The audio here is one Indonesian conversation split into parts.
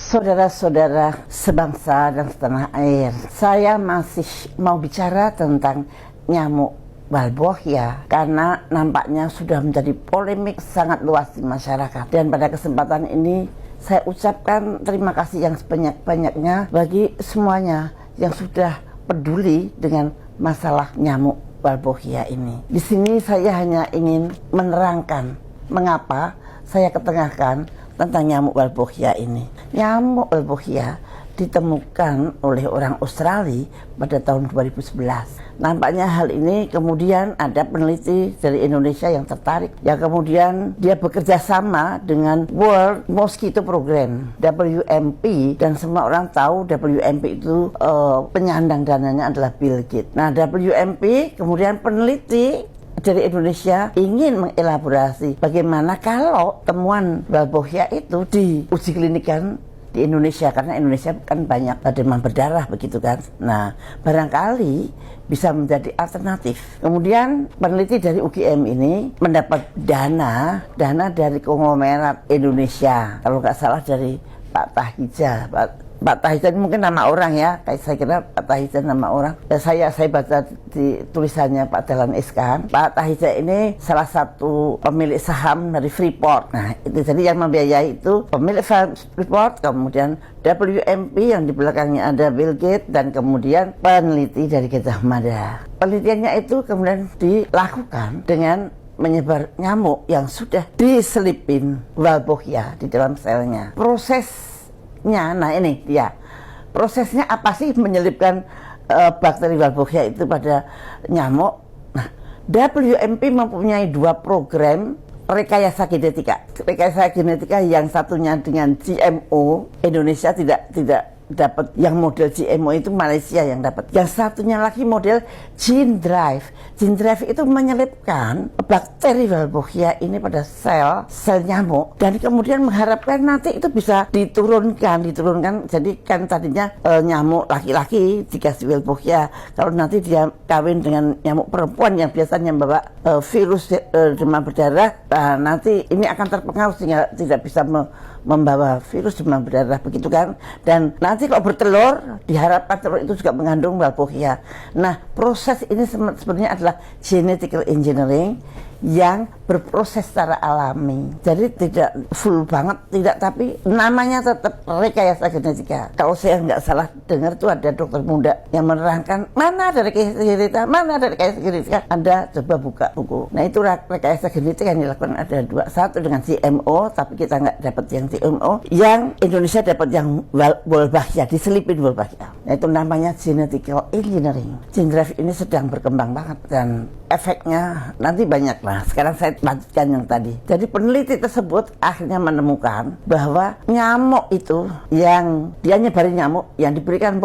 Saudara-saudara sebangsa dan setanah air, saya masih mau bicara tentang nyamuk Walbochia karena nampaknya sudah menjadi polemik sangat luas di masyarakat. Dan pada kesempatan ini saya ucapkan terima kasih yang sebanyak-banyaknya bagi semuanya yang sudah peduli dengan masalah nyamuk Walbochia ini. Di sini saya hanya ingin menerangkan mengapa saya ketengahkan tentang nyamuk Walbochia ini. Nyamuk Walbochia ditemukan oleh orang Australia pada tahun 2011. Nampaknya hal ini kemudian ada peneliti dari Indonesia yang tertarik. Ya kemudian dia bekerja sama dengan World Mosquito Program, WMP, dan semua orang tahu WMP itu penyandang dananya adalah Bill Gates. Nah, WMP kemudian peneliti dari Indonesia ingin mengelaborasi bagaimana kalau temuan Walbochia itu diuji klinikan di Indonesia, karena Indonesia kan banyak demam berdarah begitu kan. Nah, barangkali bisa menjadi alternatif. Kemudian peneliti dari UGM ini mendapat dana dari konglomerat Indonesia, kalau nggak salah dari Pak Tahija. Pak Tahija mungkin nama orang ya, kayak saya kira Pak Tahija nama orang. Ya, saya baca di tulisannya Pak Dahlan Iskan. Pak Tahija ini salah satu pemilik saham dari Freeport. Nah, itu jadi yang membiayai itu pemilik saham Freeport, kemudian WMP yang di belakangnya ada Bill Gates, dan kemudian peneliti dari Gajah Mada. Penelitiannya itu kemudian dilakukan dengan menyebar nyamuk yang sudah diselipin Walbochia di dalam selnya. Nah ini dia prosesnya apa sih menyelipkan bakteri Walbochia itu pada nyamuk. Nah, WMP mempunyai dua program rekayasa genetika yang satunya dengan GMO. Indonesia tidak dapat yang model GMO, itu Malaysia yang dapat. Yang satunya lagi model Gene Drive. Gene Drive itu menyelipkan bakteri Walbochia ini pada sel nyamuk, dan kemudian mengharapkan nanti itu bisa diturunkan. Jadi kan tadinya nyamuk laki-laki dikasih Walbochia, kalau nanti dia kawin dengan nyamuk perempuan yang biasanya membawa virus demam berdarah, nanti ini akan terpengaruh sehingga tidak bisa membawa virus demam berdarah begitu kan. Dan nanti kalau bertelur diharapkan telur itu juga mengandung Walbochia. Nah, proses ini sebenarnya adalah genetical engineering yang berproses secara alami. Jadi tidak full banget, tidak, tapi namanya tetap rekayasa genetika. Kalau saya nggak salah dengar tuh ada dokter muda yang menerangkan mana ada rekayasa genetika, Anda coba buka buku. Nah, itu rekayasa genetika yang dilakukan ada dua. Satu dengan GMO, tapi kita nggak dapat yang GMO. Yang Indonesia dapat yang Walbochia, diselipin Walbochia. Nah, itu namanya genetical engineering. Gene drive ini sedang berkembang banget dan efeknya nanti banyak. Nah, sekarang saya lanjutkan yang tadi. Jadi peneliti tersebut akhirnya menemukan bahwa nyamuk itu yang dia nyebarin nyamuk yang diberikan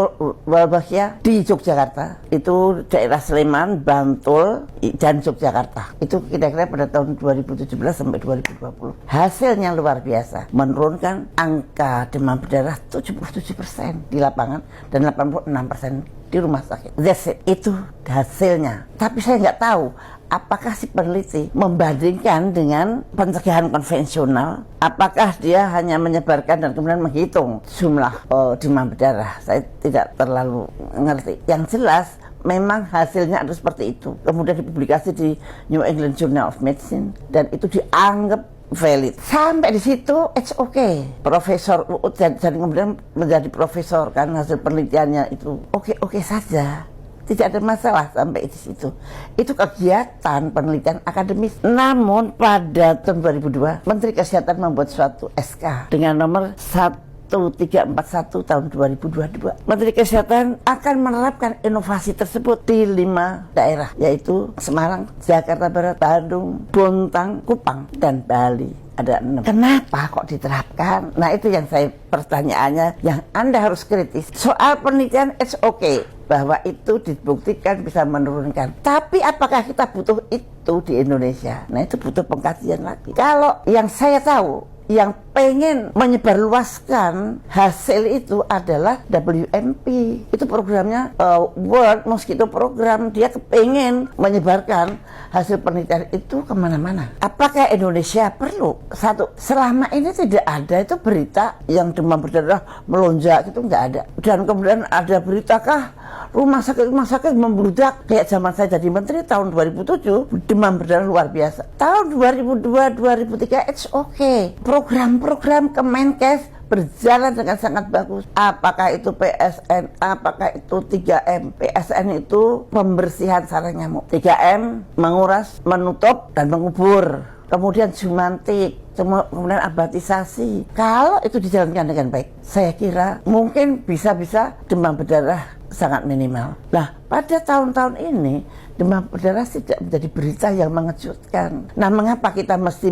Walbochia di Yogyakarta, itu daerah Sleman, Bantul, dan Yogyakarta. Itu kira-kira pada tahun 2017 sampai 2020. Hasilnya luar biasa, menurunkan angka demam berdarah 77% di lapangan dan 86% di rumah sakit. That's it. Itu hasilnya. Tapi saya nggak tahu apakah si peneliti membandingkan dengan pencegahan konvensional, apakah dia hanya menyebarkan dan kemudian menghitung jumlah demam berdarah. Saya tidak terlalu ngerti. Yang jelas memang hasilnya ada seperti itu. Kemudian dipublikasi di New England Journal of Medicine dan itu dianggap valid. Sampai di situ it's okay. Profesor Uut dan kemudian menjadi profesor kan, hasil penelitiannya itu oke saja. Tidak ada masalah sampai di situ. Itu kegiatan penelitian akademis. Namun pada tahun 2002 Menteri Kesehatan membuat suatu SK dengan nomor 1341 tahun 2022. Menteri Kesehatan akan menerapkan inovasi tersebut di 5 daerah, yaitu Semarang, Jakarta Barat, Bandung, Bontang, Kupang, dan Bali. Ada 6. Kenapa kok diterapkan? Nah, itu yang saya pertanyaannya yang Anda harus kritis. Soal penelitian it's okay, bahwa itu dibuktikan bisa menurunkan. Tapi apakah kita butuh itu di Indonesia? Nah, itu butuh pengkajian lagi. Kalau yang saya tahu, yang pengen menyebarluaskan hasil itu adalah WMP. Itu programnya World Mosquito Program. Dia kepengen menyebarkan hasil penelitian itu kemana-mana. Apakah Indonesia perlu? Satu, selama ini tidak ada itu berita yang demam berdarah melonjak, itu nggak ada. Dan kemudian ada beritakah rumah sakit membludak kayak zaman saya jadi menteri tahun 2007, demam berdarah luar biasa. Tahun 2002 2003 it's okay. Program-program Kemenkes berjalan dengan sangat bagus. Apakah itu PSN, apakah itu 3M. PSN itu pembersihan sarang nyamuk, 3M menguras, menutup dan mengubur. Kemudian jumantik, kemudian abatisasi. Kalau itu dijalankan dengan baik, saya kira mungkin bisa-bisa demam berdarah sangat minimal. Nah, pada tahun-tahun ini demam berdarah tidak menjadi berita yang mengejutkan. Nah, mengapa kita mesti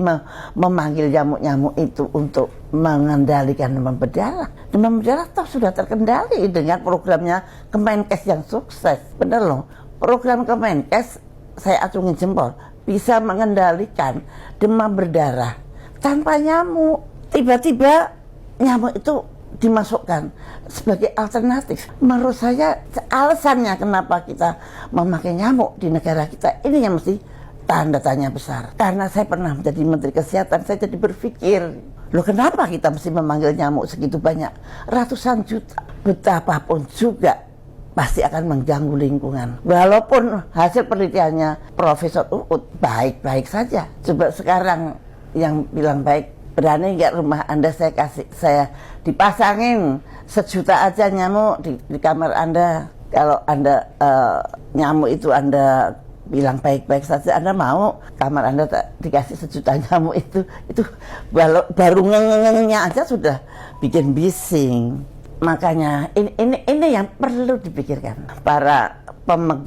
memanggil nyamuk-nyamuk itu untuk mengendalikan demam berdarah? Demam berdarah toh sudah terkendali dengan programnya Kemenkes yang sukses. Benar loh, program Kemenkes saya acungin jempol bisa mengendalikan demam berdarah tanpa nyamuk. Tiba-tiba nyamuk itu dimasukkan sebagai alternatif. Menurut saya alasannya kenapa kita memakai nyamuk di negara kita ini yang mesti tanda tanya besar. Karena saya pernah menjadi Menteri Kesehatan, saya jadi berpikir, loh kenapa kita mesti memanggil nyamuk segitu banyak, ratusan juta? Betapapun juga pasti akan mengganggu lingkungan. Walaupun hasil penelitiannya Profesor Uut baik-baik saja. Coba sekarang yang bilang baik, berani nggak rumah Anda saya dipasangin 1 juta aja nyamuk di kamar Anda. Kalau Anda nyamuk itu Anda bilang baik-baik saja, Anda mau kamar Anda dikasih 1 juta nyamuk itu baru ngengengnya aja sudah bikin bising. Makanya ini yang perlu dipikirkan para pemegang